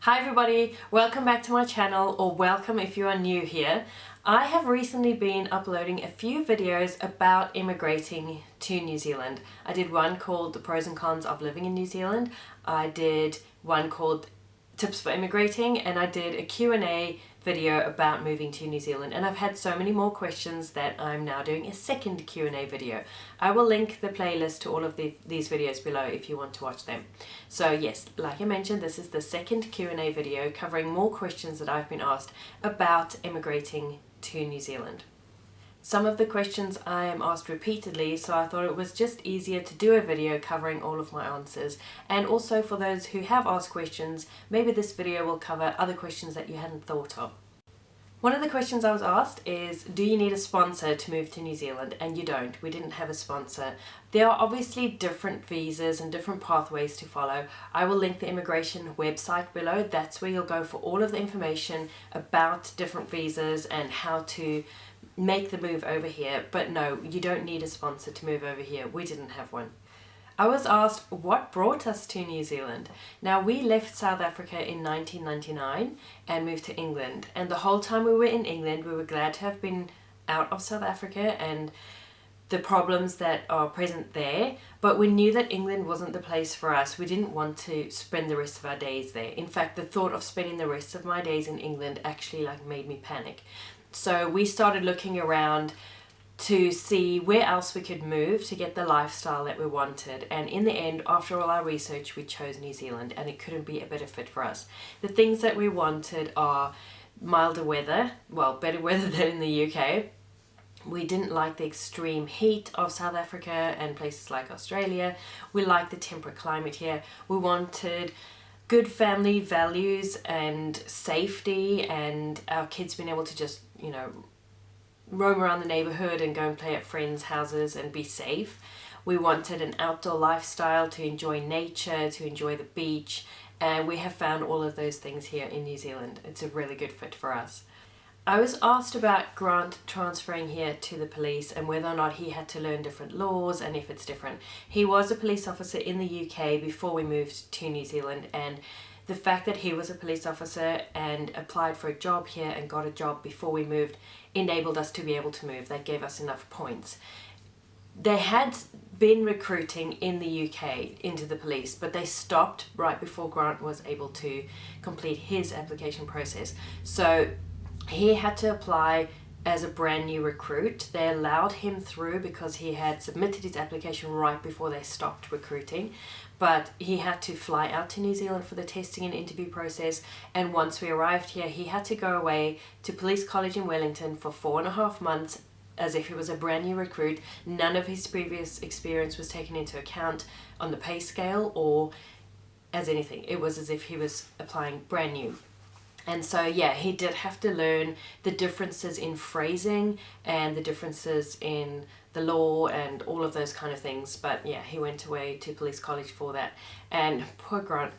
Hi everybody, welcome back to my channel, or welcome if you are new here. I have recently been uploading a few videos about immigrating to New Zealand. I did one called The Pros and Cons of Living in New Zealand. I did one called Tips for Immigrating, and I did a Q&A video about moving to New Zealand, and I've had so many more questions that I'm now doing a second Q&A video. I will link the playlist to all of these videos below if you want to watch them. So yes, like I mentioned, this is the second Q&A video covering more questions that I've been asked about immigrating to New Zealand. Some of the questions I am asked repeatedly, so I thought it was just easier to do a video covering all of my answers. And also for those who have asked questions, maybe this video will cover other questions that you hadn't thought of. One of the questions I was asked is, do you need a sponsor to move to New Zealand? And you don't. We didn't have a sponsor. There are obviously different visas and different pathways to follow. I will link the immigration website below. That's where you'll go for all of the information about different visas and how to make the move over here. But no, you don't need a sponsor to move over here. We didn't have one. I was asked what brought us to New Zealand. Now, we left South Africa in 1999 and moved to England, and the whole time we were in England we were glad to have been out of South Africa and the problems that are present there, but we knew that England wasn't the place for us. We didn't want to spend the rest of our days there. In fact, the thought of spending the rest of my days in England actually made me panic. So we started looking around to see where else we could move to get the lifestyle that we wanted, and in the end, after all our research, we chose New Zealand, and it couldn't be a better fit for us. The things that we wanted are milder weather, well, better weather than in the UK. We didn't like the extreme heat of South Africa and places like Australia. We liked the temperate climate here. We wanted good family values and safety, and our kids being able to just, roam around the neighborhood and go and play at friends' houses and be safe. We wanted an outdoor lifestyle, to enjoy nature, to enjoy the beach, and we have found all of those things here in New Zealand. It's a really good fit for us. I was asked about Grant transferring here to the police and whether or not he had to learn different laws and if it's different. He was a police officer in the UK before we moved to New Zealand, and the fact that he was a police officer and applied for a job here and got a job before we moved enabled us to be able to move. That gave us enough points. They had been recruiting in the UK into the police, but they stopped right before Grant was able to complete his application process. So he had to apply as a brand new recruit. They allowed him through because he had submitted his application right before they stopped recruiting, but he had to fly out to New Zealand for the testing and interview process, and once we arrived here he had to go away to Police College in Wellington for 4.5 months as if he was a brand new recruit. None of his previous experience was taken into account on the pay scale or as anything. It was as if he was applying brand new. And so yeah, he did have to learn the differences in phrasing and the differences in the law and all of those kind of things. But yeah, he went away to police college for that. And poor Grant,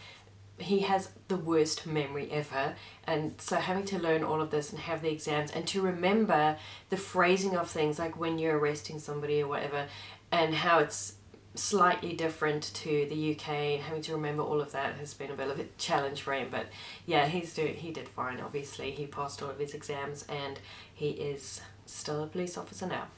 he has the worst memory ever, and so having to learn all of this and have the exams and to remember the phrasing of things, like when you're arresting somebody or whatever, and how it's slightly different to the UK, and having to remember all of that has been a bit of a challenge for him. But yeah, he did fine. Obviously he passed all of his exams and he is still a police officer now.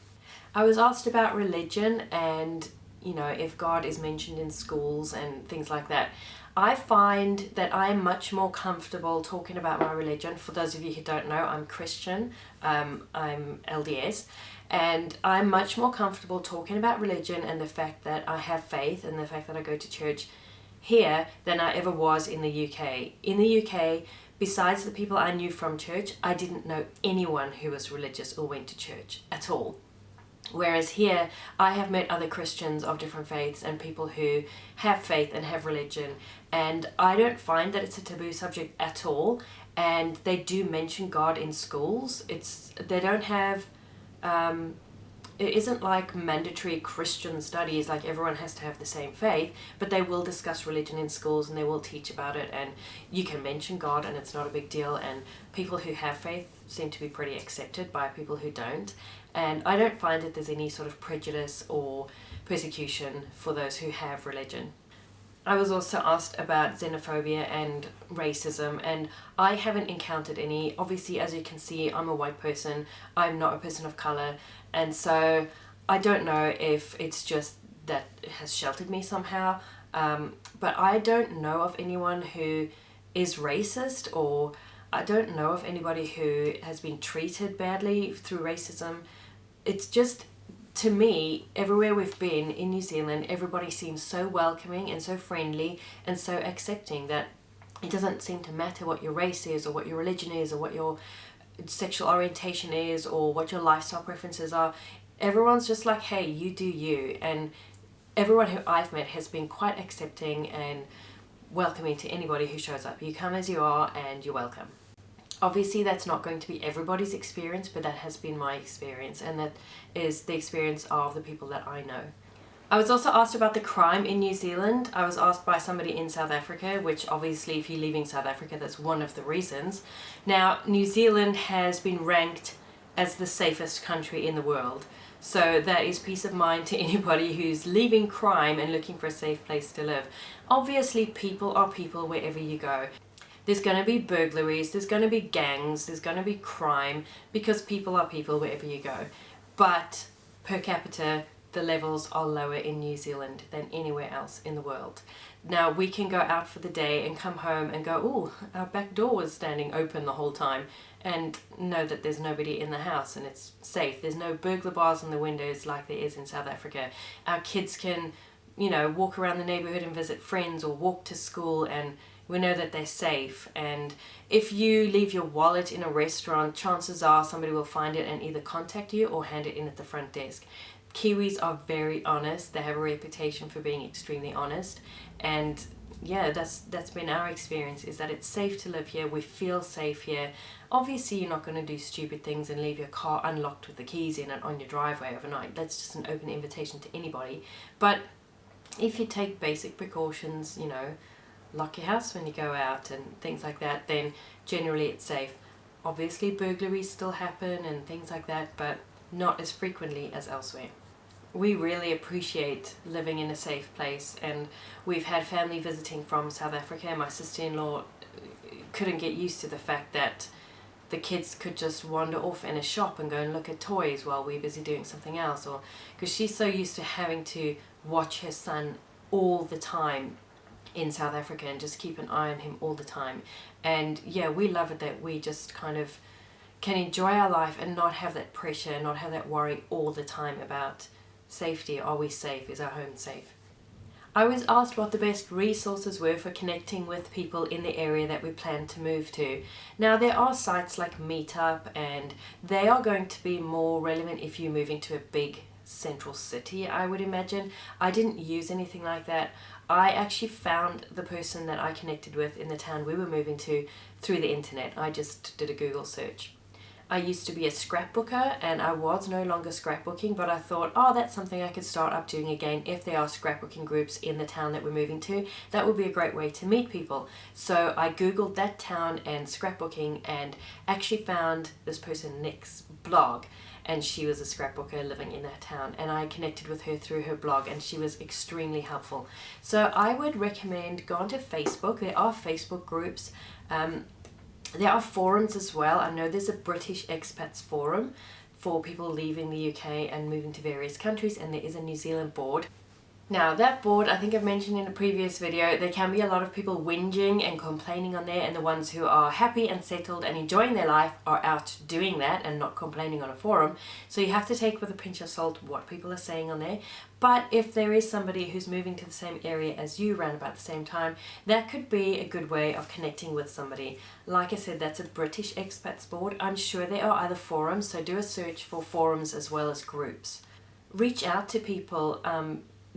I was asked about religion and if God is mentioned in schools and things like that. I find that I am much more comfortable talking about my religion. For those of you who don't know, I'm Christian. I'm LDS, and I'm much more comfortable talking about religion and the fact that I have faith and the fact that I go to church here than I ever was in the UK. In the UK, besides the people I knew from church, I didn't know anyone who was religious or went to church at all. Whereas here, I have met other Christians of different faiths and people who have faith and have religion, and I don't find that it's a taboo subject at all. And they do mention God in schools. They don't have, it isn't like mandatory Christian studies, like everyone has to have the same faith, but they will discuss religion in schools and they will teach about it, and you can mention God and it's not a big deal, and people who have faith seem to be pretty accepted by people who don't. And I don't find that there's any sort of prejudice or persecution for those who have religion. I was also asked about xenophobia and racism, and I haven't encountered any. Obviously, as you can see, I'm a white person, I'm not a person of colour, and so I don't know if it's just that it has sheltered me somehow, but I don't know of anyone who is racist, or I don't know of anybody who has been treated badly through racism. It's just, to me, everywhere we've been in New Zealand, everybody seems so welcoming and so friendly and so accepting that it doesn't seem to matter what your race is or what your religion is or what your sexual orientation is or what your lifestyle preferences are. Everyone's just like, hey, you do you. And everyone who I've met has been quite accepting and welcoming to anybody who shows up. You come as you are and you're welcome. Obviously, that's not going to be everybody's experience, but that has been my experience, and that is the experience of the people that I know. I was also asked about the crime in New Zealand. I was asked by somebody in South Africa, which obviously if you're leaving South Africa, that's one of the reasons. Now, New Zealand has been ranked as the safest country in the world. So that is peace of mind to anybody who's leaving crime and looking for a safe place to live. Obviously, people are people wherever you go. There's going to be burglaries, there's going to be gangs, there's going to be crime, because people are people wherever you go. But per capita, the levels are lower in New Zealand than anywhere else in the world. Now, we can go out for the day and come home and go, oh, our back door was standing open the whole time, and know that there's nobody in the house and it's safe. There's no burglar bars on the windows like there is in South Africa. Our kids can, walk around the neighborhood and visit friends or walk to school, and we know that they're safe. And if you leave your wallet in a restaurant, chances are somebody will find it and either contact you or hand it in at the front desk. Kiwis are very honest. They have a reputation for being extremely honest. And yeah, that's been our experience, is that it's safe to live here. We feel safe here. Obviously, you're not going to do stupid things and leave your car unlocked with the keys in and on your driveway overnight. That's just an open invitation to anybody. But if you take basic precautions, lock your house when you go out and things like that, then generally it's safe. Obviously, burglaries still happen and things like that, but not as frequently as elsewhere. We really appreciate living in a safe place, and we've had family visiting from South Africa, and my sister-in-law couldn't get used to the fact that the kids could just wander off in a shop and go and look at toys while we're busy doing something else, or because she's so used to having to watch her son all the time in South Africa and just keep an eye on him all the time. And yeah, we love it that we just kind of can enjoy our life and not have that pressure, not have that worry all the time about safety. Are we safe? Is our home safe? I was asked what the best resources were for connecting with people in the area that we plan to move to. Now, there are sites like Meetup, and they are going to be more relevant if you're moving to a big central city, I would imagine. I didn't use anything like that. I actually found the person that I connected with in the town we were moving to through the internet. I just did a Google search. I used to be a scrapbooker, and I was no longer scrapbooking, but I thought, oh, that's something I could start up doing again if there are scrapbooking groups in the town that we're moving to. That would be a great way to meet people. So I Googled that town and scrapbooking and actually found this person, Nick's blog, and she was a scrapbooker living in that town, and I connected with her through her blog, and she was extremely helpful. So I would recommend go onto Facebook. There are Facebook groups. There are forums as well. I know there's a British expats forum for people leaving the UK and moving to various countries, and there is a New Zealand board. Now, that board, I think I've mentioned in a previous video, there can be a lot of people whinging and complaining on there, and the ones who are happy and settled and enjoying their life are out doing that and not complaining on a forum. So you have to take with a pinch of salt what people are saying on there. But if there is somebody who's moving to the same area as you around about the same time, that could be a good way of connecting with somebody. Like I said, that's a British expats board. I'm sure there are other forums, so do a search for forums as well as groups. Reach out to people.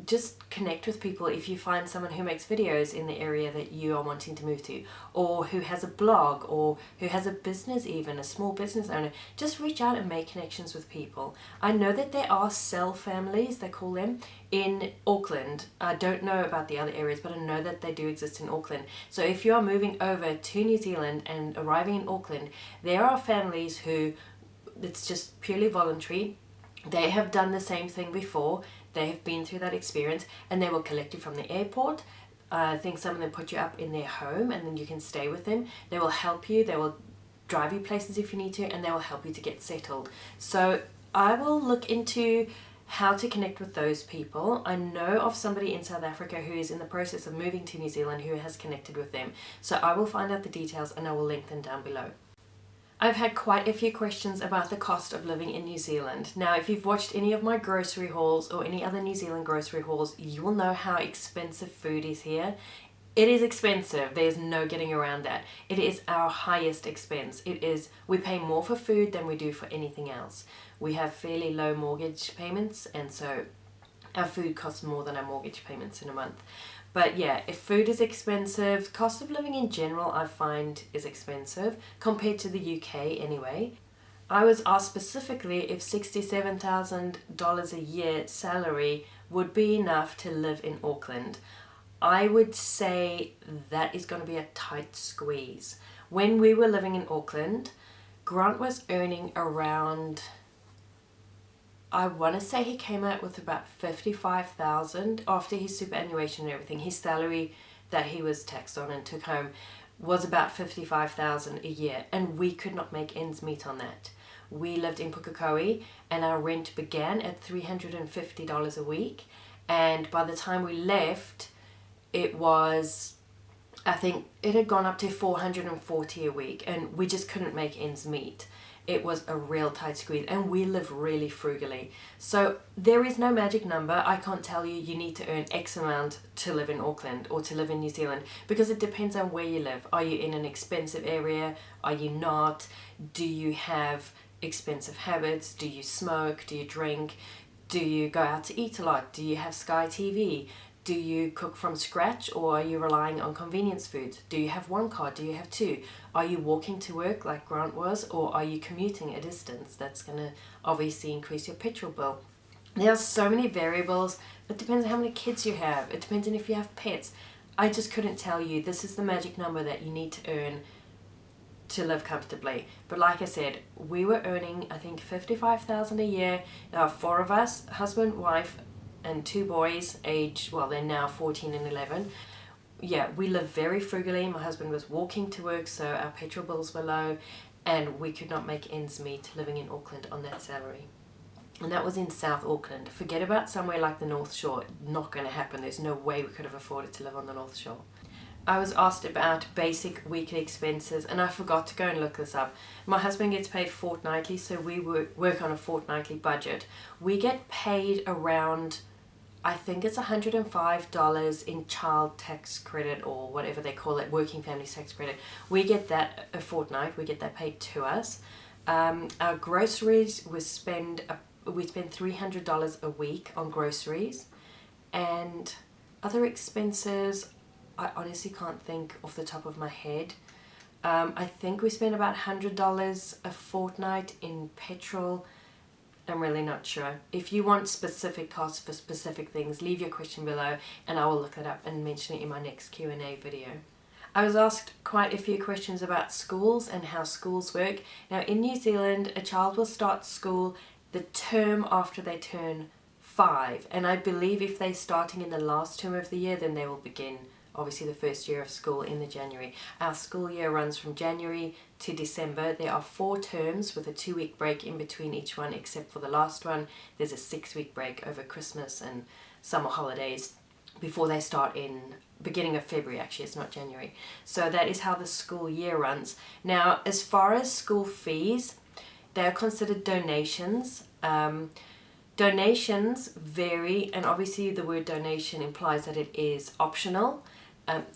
Just connect with people if you find someone who makes videos in the area that you are wanting to move to, or who has a blog, or who has a business, even a small business owner. Just reach out and make connections with people. I know that there are cell families, they call them, in Auckland. I don't know about the other areas, but I know that they do exist in Auckland. So if you are moving over to New Zealand and arriving in Auckland, there are families who, it's just purely voluntary. They have done the same thing before. They have been through that experience, and they will collect you from the airport. I think some of them put you up in their home and then you can stay with them. They will help you, they will drive you places if you need to, and they will help you to get settled. So I will look into how to connect with those people. I know of somebody in South Africa who is in the process of moving to New Zealand who has connected with them. So I will find out the details and I will link them down below. I've had quite a few questions about the cost of living in New Zealand. Now, if you've watched any of my grocery hauls or any other New Zealand grocery hauls, you will know how expensive food is here. It is expensive. There's no getting around that. It is our highest expense. We pay more for food than we do for anything else. We have fairly low mortgage payments, and so our food costs more than our mortgage payments in a month. But yeah, if food is expensive, cost of living in general I find is expensive compared to the UK anyway. I was asked specifically if $67,000 a year salary would be enough to live in Auckland. I would say that is going to be a tight squeeze. When we were living in Auckland, Grant was earning around, I want to say he came out with about $55,000 after his superannuation and everything. His salary that he was taxed on and took home was about $55,000 a year, and we could not make ends meet on that. We lived in Pukekohe and our rent began at $350 a week, and by the time we left it was, I think it had gone up to $440 a week, and we just couldn't make ends meet. It was a real tight squeeze, and we live really frugally. So there is no magic number. I can't tell you you need to earn X amount to live in Auckland or to live in New Zealand, because it depends on where you live. Are you in an expensive area? Are you not? Do you have expensive habits? Do you smoke? Do you drink? Do you go out to eat a lot? Do you have Sky TV? Do you cook from scratch, or are you relying on convenience foods? Do you have one car? Do you have two? Are you walking to work like Grant was, or are you commuting a distance? That's going to obviously increase your petrol bill. There are so many variables. It depends on how many kids you have. It depends on if you have pets. I just couldn't tell you this is the magic number that you need to earn to live comfortably. But like I said, we were earning, I think, $55,000 a year. There are 4 of us, husband, wife, and 2 boys, aged, well, they're now 14 and 11. Yeah, we live very frugally. My husband was walking to work, so our petrol bills were low, and we could not make ends meet living in Auckland on that salary. And that was in South Auckland. Forget about somewhere like the North Shore. Not going to happen. There's no way we could have afforded to live on the North Shore. I was asked about basic weekly expenses, and I forgot to go and look this up. My husband gets paid fortnightly, so we work on a fortnightly budget. We get paid around, I think it's $105 in child tax credit, or whatever they call it, working family tax credit. We get that a fortnight. We get that paid to us. Our groceries, we spend $300 a week on groceries, and other expenses I honestly can't think off the top of my head. I think we spend about $100 a fortnight in petrol. I'm really not sure. If you want specific costs for specific things, leave your question below and I will look it up and mention it in my next Q&A video. I was asked quite a few questions about schools and how schools work. Now in New Zealand, a child will start school the term after they turn 5, and I believe if they're starting in the last term of the year, then they will begin obviously the first year of school in the January. Our school year runs from January to December. There are 4 terms with a 2-week break in between each one, except for the last one. There's a 6-week break over Christmas and summer holidays before they start in beginning of February. Actually, it's not January. So that is how the school year runs. Now, as far as school fees, they are considered donations. Donations vary, and obviously the word donation implies that it is optional.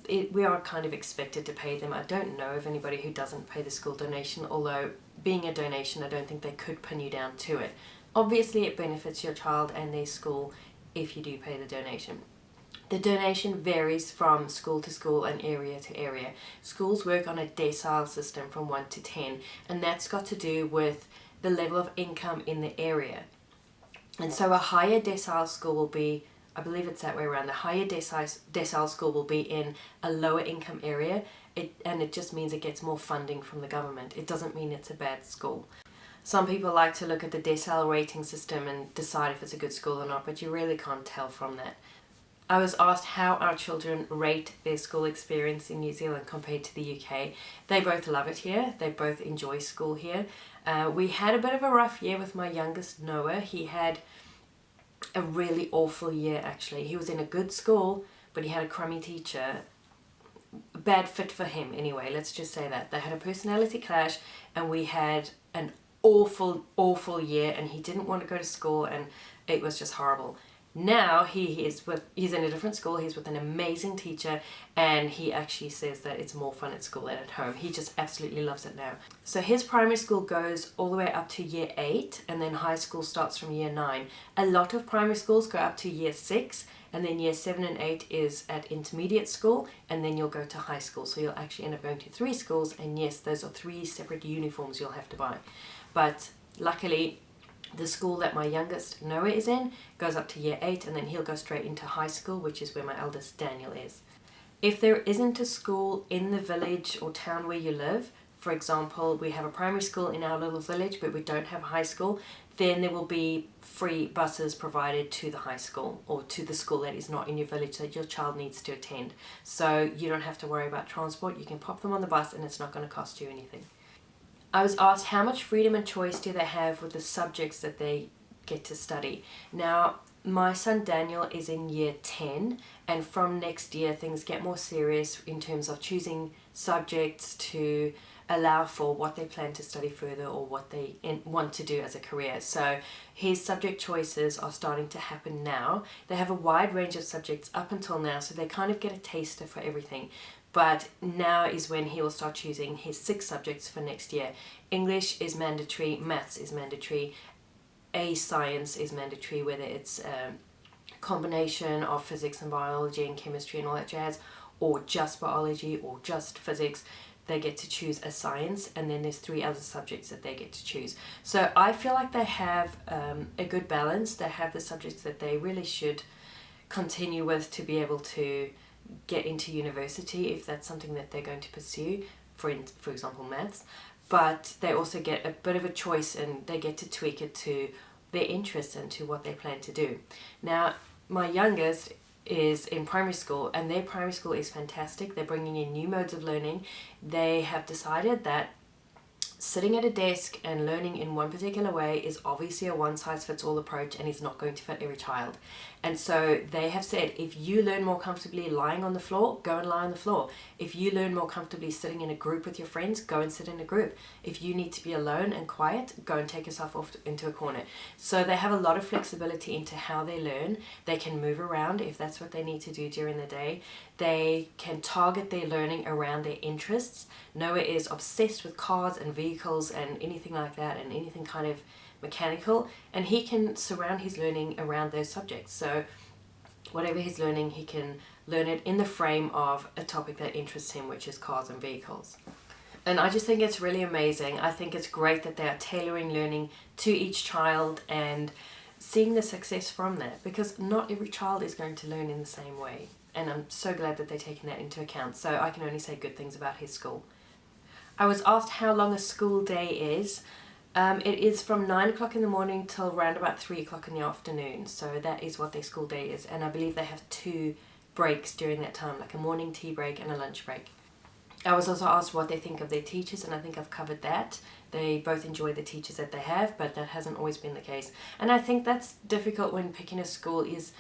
We are kind of expected to pay them. I don't know of anybody who doesn't pay the school donation, although being a donation, I don't think they could pin you down to it. Obviously it benefits your child and their school if you do pay the donation. The donation varies from school to school and area to area. Schools work on a decile system from 1 to 10, and that's got to do with the level of income in the area. And so a higher decile school will be, I believe it's that way around, the higher decile school will be in a lower income area, and it just means it gets more funding from the government. It doesn't mean it's a bad school. Some people like to look at the decile rating system and decide if it's a good school or not, but you really can't tell from that. I was asked how our children rate their school experience in New Zealand compared to the UK. They both love it here. They both enjoy school here. We had a bit of a rough year with my youngest, Noah. He had a really awful year, actually. He was in a good school, but he had a crummy teacher. Bad fit for him, anyway. Let's just say that. They had a personality clash, and we had an awful year, and he didn't want to go to school, and it was just horrible. Now he's in a different school. He's with an amazing teacher, and he actually says that it's more fun at school than at home. He just absolutely loves it now. So his primary school goes all the way up to year 8, and then high school starts from year 9. A lot of primary schools go up to year 6, and then year 7 and 8 is at intermediate school, and then you'll go to high school. So you'll actually end up going to 3 schools, and yes, those are 3 separate uniforms you'll have to buy. But luckily, the school that my youngest, Noah, is in goes up to year 8, and then he'll go straight into high school, which is where my eldest, Daniel, is. If there isn't a school in the village or town where you live, for example, we have a primary school in our little village, but we don't have a high school, then there will be free buses provided to the high school or to the school that is not in your village that your child needs to attend. So you don't have to worry about transport. You can pop them on the bus, and it's not going to cost you anything. I was asked how much freedom and choice do they have with the subjects that they get to study. Now, my son Daniel is in year 10, and from next year things get more serious in terms of choosing subjects to allow for what they plan to study further or what they want to do as a career. So his subject choices are starting to happen now. They have a wide range of subjects up until now, so they kind of get a taster for everything. But now is when he will start choosing his 6 subjects for next year. English is mandatory, maths is mandatory, science is mandatory, whether it's a combination of physics and biology and chemistry and all that jazz, or just biology or just physics. They get to choose a science, and then there's 3 other subjects that they get to choose. So I feel like they have a good balance. They have the subjects that they really should continue with to be able to get into university if that's something that they're going to pursue, for example maths, but they also get a bit of a choice, and they get to tweak it to their interests and to what they plan to do. Now, my youngest is in primary school, and their primary school is fantastic. They're bringing in new modes of learning. They have decided that sitting at a desk and learning in one particular way is obviously a one-size-fits-all approach, and is not going to fit every child. And so they have said, if you learn more comfortably lying on the floor, go and lie on the floor. If you learn more comfortably sitting in a group with your friends, go and sit in a group. If you need to be alone and quiet, go and take yourself off into a corner. So they have a lot of flexibility into how they learn. They can move around if that's what they need to do during the day. They can target their learning around their interests. Noah is obsessed with cars and vehicles and anything like that, and anything kind of mechanical, and he can surround his learning around those subjects. So whatever he's learning, he can learn it in the frame of a topic that interests him, which is cars and vehicles. And I just think it's really amazing. I think it's great that they are tailoring learning to each child and seeing the success from that, because not every child is going to learn in the same way. And I'm so glad that they're taking that into account. So I can only say good things about his school. I was asked how long a school day is. It is from 9 o'clock in the morning till around about 3 o'clock in the afternoon. So that is what their school day is. And I believe they have 2 breaks during that time, like a morning tea break and a lunch break. I was also asked what they think of their teachers, and I think I've covered that. They both enjoy the teachers that they have, but that hasn't always been the case. And I think that's difficult when picking a school is,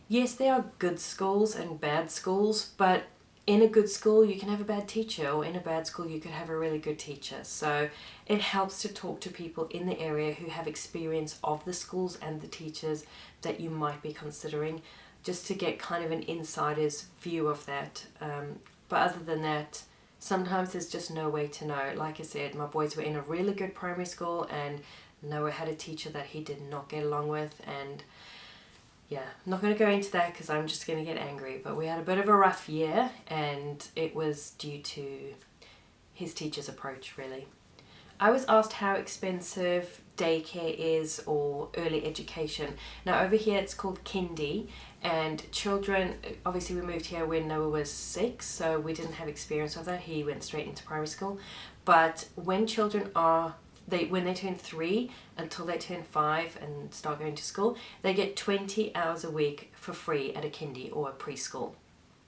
yes, there are good schools and bad schools, but in a good school you can have a bad teacher, or in a bad school you could have a really good teacher. So it helps to talk to people in the area who have experience of the schools and the teachers that you might be considering, just to get kind of an insider's view of that. But other than that, sometimes there's just no way to know. Like I said, my boys were in a really good primary school, and Noah had a teacher that he did not get along with, and yeah, I'm not going to go into that because I'm just going to get angry, but we had a bit of a rough year, and it was due to his teacher's approach, really. I was asked how expensive daycare is, or early education. Now over here it's called kindy, and children, obviously we moved here when Noah was 6, so we didn't have experience of that. He went straight into primary school. But when children are when they turn 3 until they turn 5 and start going to school, they get 20 hours a week for free at a kindy or a preschool.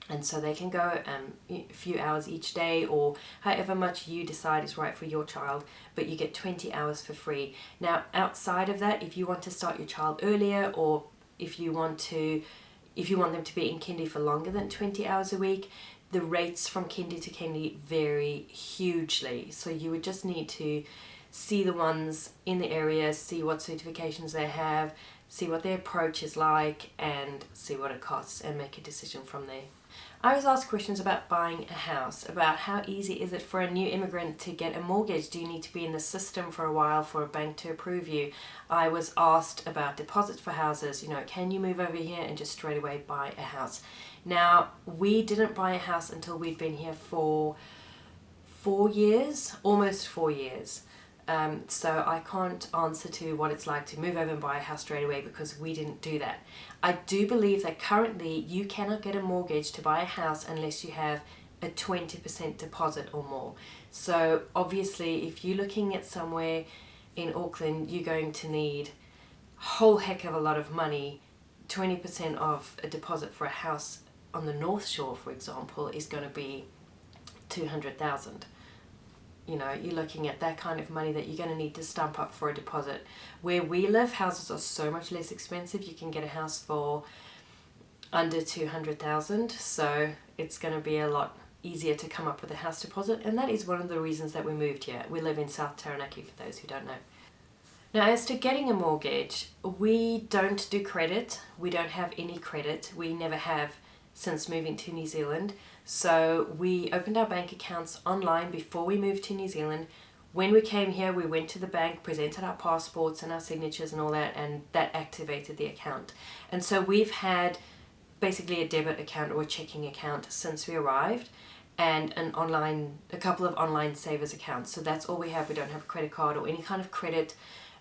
And so they can go a few hours each day, or however much you decide is right for your child, but you get 20 hours for free. Now, outside of that, if you want to start your child earlier, or if you want them to be in kindy for longer than 20 hours a week, the rates from kindy to kindy vary hugely. So you would just need to see the ones in the area, see what certifications they have, see what their approach is like, and see what it costs, and make a decision from there. I was asked questions about buying a house, about how easy is it for a new immigrant to get a mortgage? Do you need to be in the system for a while for a bank to approve you? I was asked about deposits for houses. Can you move over here and just straight away buy a house? Now, we didn't buy a house until we'd been here for 4 years, almost 4 years. So I can't answer to what it's like to move over and buy a house straight away, because we didn't do that. I do believe that currently you cannot get a mortgage to buy a house unless you have a 20% deposit or more. So obviously, if you're looking at somewhere in Auckland, you're going to need a whole heck of a lot of money. 20% of a deposit for a house on the North Shore, for example, is going to be 200,000. You're looking at that kind of money that you're going to need to stump up for a deposit. Where we live, houses are so much less expensive. You can get a house for under 200,000, so it's going to be a lot easier to come up with a house deposit, and that is one of the reasons that we moved here. We live in South Taranaki, for those who don't know. Now, as to getting a mortgage, we don't do credit. We don't have any credit. We never have since moving to New Zealand. So we opened our bank accounts online before we moved to New Zealand. When we came here, we went to the bank, presented our passports and our signatures and all that, and that activated the account. And so we've had basically a debit account or a checking account since we arrived, and a couple of online savers accounts. So that's all we have. We don't have a credit card or any kind of credit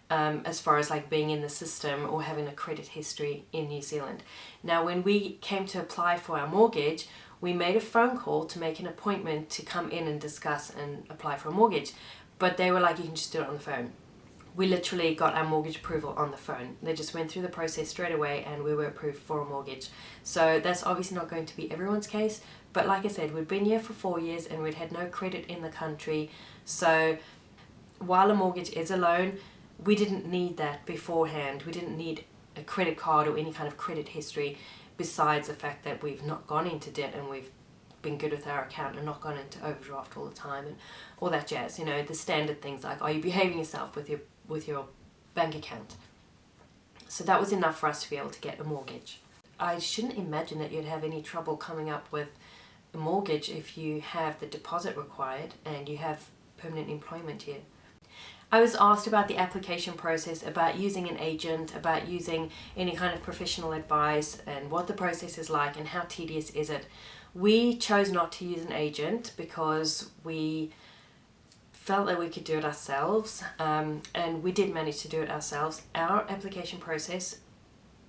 as far as like being in the system or having a credit history in New Zealand. Now, when we came to apply for our mortgage, we made a phone call to make an appointment to come in and discuss and apply for a mortgage. But they were like, you can just do it on the phone. We literally got our mortgage approval on the phone. They just went through the process straight away and we were approved for a mortgage. So that's obviously not going to be everyone's case. But like I said, we'd been here for 4 years and we'd had no credit in the country. So while a mortgage is a loan, we didn't need that beforehand. We didn't need a credit card or any kind of credit history, besides the fact that we've not gone into debt and we've been good with our account and not gone into overdraft all the time and all that jazz. The standard things like, are you behaving yourself with your bank account? So that was enough for us to be able to get a mortgage. I shouldn't imagine that you'd have any trouble coming up with a mortgage if you have the deposit required and you have permanent employment here. I was asked about the application process, about using an agent, about using any kind of professional advice, and what the process is like and how tedious is it. We chose not to use an agent because we felt that we could do it ourselves, and we did manage to do it ourselves. Our application process,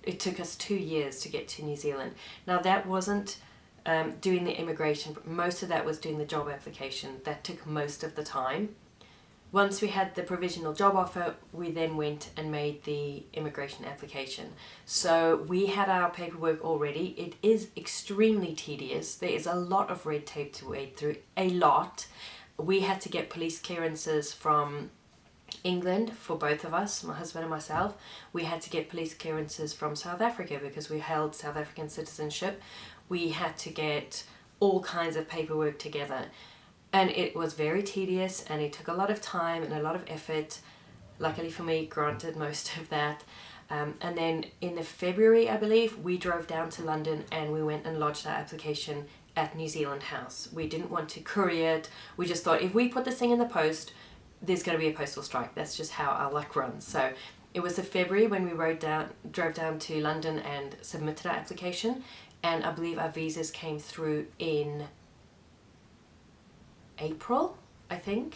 it took us 2 years to get to New Zealand. Now, that wasn't doing the immigration. Most of that was doing the job application. That took most of the time. Once we had the provisional job offer, we then went and made the immigration application. So we had our paperwork already. It is extremely tedious. There is a lot of red tape to wade through, a lot. We had to get police clearances from England for both of us, my husband and myself. We had to get police clearances from South Africa because we held South African citizenship. We had to get all kinds of paperwork together. And it was very tedious and it took a lot of time and a lot of effort. Luckily for me, granted most of that. And then in the February, I believe, we drove down to London and we went and lodged our application at New Zealand House. We didn't want to courier it. We just thought if we put this thing in the post, there's going to be a postal strike. That's just how our luck runs. So it was the February when we drove down to London and submitted our application. And I believe our visas came through in April, I think.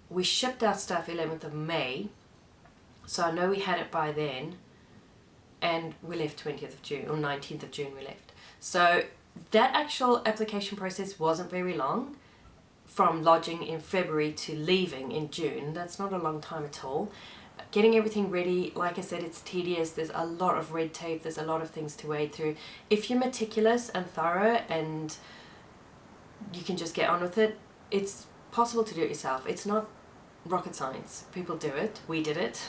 We shipped our stuff 11th of May, so I know we had it by then, and we left 20th of June, or 19th of June we left. So that actual application process wasn't very long. from lodging in February to leaving in June. That's not a long time at all. Getting everything ready, like I said, it's tedious. There's a lot of red tape. There's a lot of things to wade through. If you're meticulous and thorough and you can just get on with it, it's possible to do it yourself. It's not rocket science. People do it. We did it.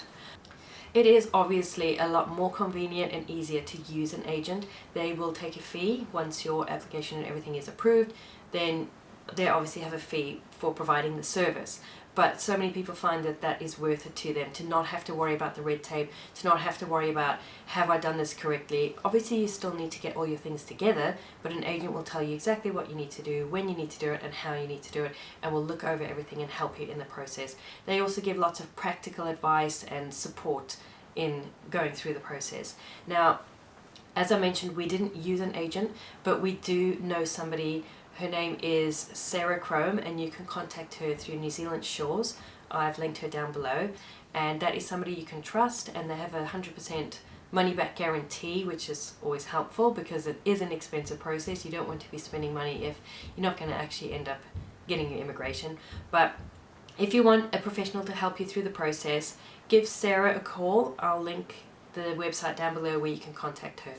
It is obviously a lot more convenient and easier to use an agent. They will take a fee once your application and everything is approved. Then they obviously have a fee for providing the service. But so many people find that that is worth it to them, to not have to worry about the red tape, to not have to worry about, have I done this correctly? Obviously you still need to get all your things together, but an agent will tell you exactly what you need to do, when you need to do it, and how you need to do it, and will look over everything and help you in the process. They also give lots of practical advice and support in going through the process. Now, as I mentioned, we didn't use an agent, but we do know somebody. Her name is Sarah Crome, and you can contact her through New Zealand Shores. I've linked her down below, and that is somebody you can trust, and they have a 100% money back guarantee, which is always helpful because it is an expensive process. You don't want to be spending money if you're not going to actually end up getting your immigration. But if you want a professional to help you through the process, give Sarah a call. I'll link the website down below where you can contact her.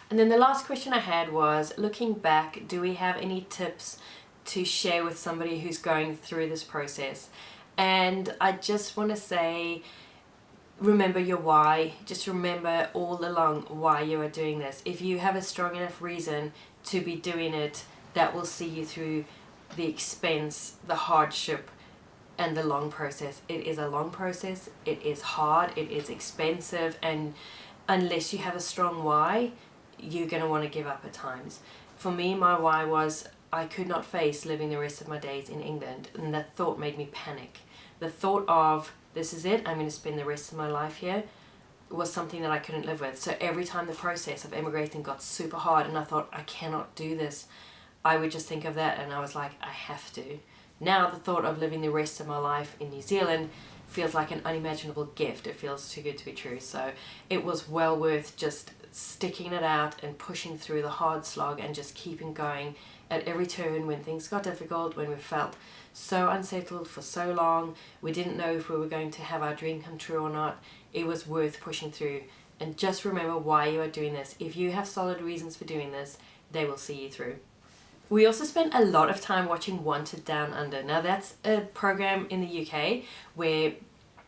And then the last question I had was, looking back, do we have any tips to share with somebody who's going through this process? And I just want to say, remember your why. Just remember all along why you are doing this. If you have a strong enough reason to be doing it, that will see you through the expense, the hardship, and the long process. It is a long process, it is hard, it is expensive, and unless you have a strong why, you're going to want to give up at times. For me, my why was I could not face living the rest of my days in England, and that thought made me panic. The thought of, this is it, I'm going to spend the rest of my life here, was something that I couldn't live with. So every time the process of emigrating got super hard and I thought, I cannot do this, I would just think of that and I was like, I have to. Now the thought of living the rest of my life in New Zealand feels like an unimaginable gift. It feels too good to be true. So it was well worth just sticking it out and pushing through the hard slog and just keeping going at every turn when things got difficult, when we felt so unsettled for so long, we didn't know if we were going to have our dream come true or not. It was worth pushing through. And just remember why you are doing this. If you have solid reasons for doing this, they will see you through. We also spent a lot of time watching Wanted Down Under. Now that's a program in the UK where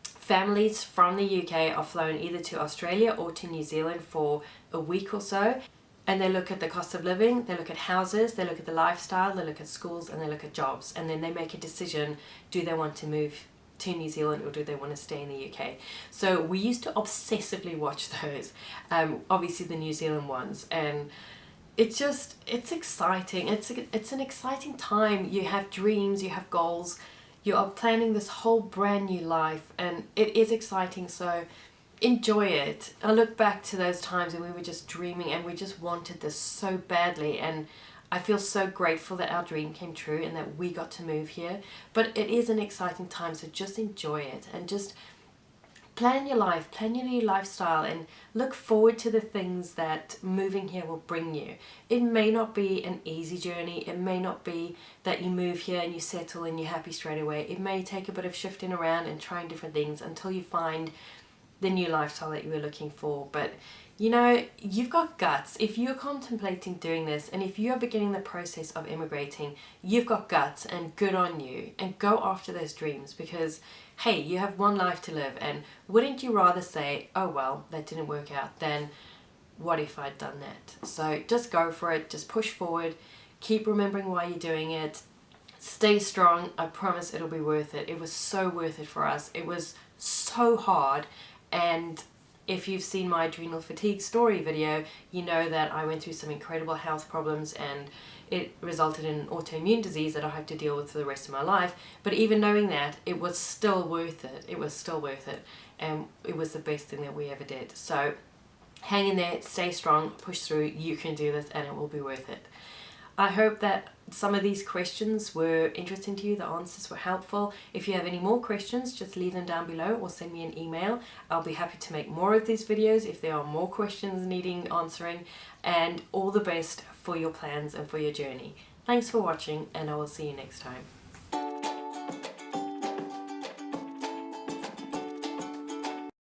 families from the UK are flown either to Australia or to New Zealand for a week or so, and they look at the cost of living, they look at houses, they look at the lifestyle, they look at schools, and they look at jobs, and then they make a decision, do they want to move to New Zealand or do they want to stay in the UK? So we used to obsessively watch those, obviously the New Zealand ones, and it's exciting. It's an exciting time. You have dreams, you have goals, you are planning this whole brand new life, and it is exciting, so enjoy it. I look back to those times when we were just dreaming and we just wanted this so badly, and I feel so grateful that our dream came true and that we got to move here. But it is an exciting time, so just enjoy it and just plan your life, plan your new lifestyle, and look forward to the things that moving here will bring you. It may not be an easy journey. It may not be that you move here and you settle and you're happy straight away. It may take a bit of shifting around and trying different things until you find the new lifestyle that you were looking for. But you know, you've got guts. If you're contemplating doing this and if you're beginning the process of immigrating, you've got guts, and good on you, and go after those dreams, because hey, you have one life to live, and wouldn't you rather say, oh well, that didn't work out, than what if I'd done that? So just go for it, just push forward, keep remembering why you're doing it, stay strong. I promise it'll be worth it. It was so worth it for us. It was so hard, and if you've seen my adrenal fatigue story video, you know that I went through some incredible health problems and it resulted in an autoimmune disease that I have to deal with for the rest of my life. But even knowing that, it was still worth it. It was still worth it. And it was the best thing that we ever did. So hang in there, stay strong, push through. You can do this and it will be worth it. I hope that some of these questions were interesting to you, the answers were helpful. If you have any more questions, just leave them down below or send me an email. I'll be happy to make more of these videos if there are more questions needing answering. And all the best for your plans and for your journey. Thanks for watching, and I will see you next time.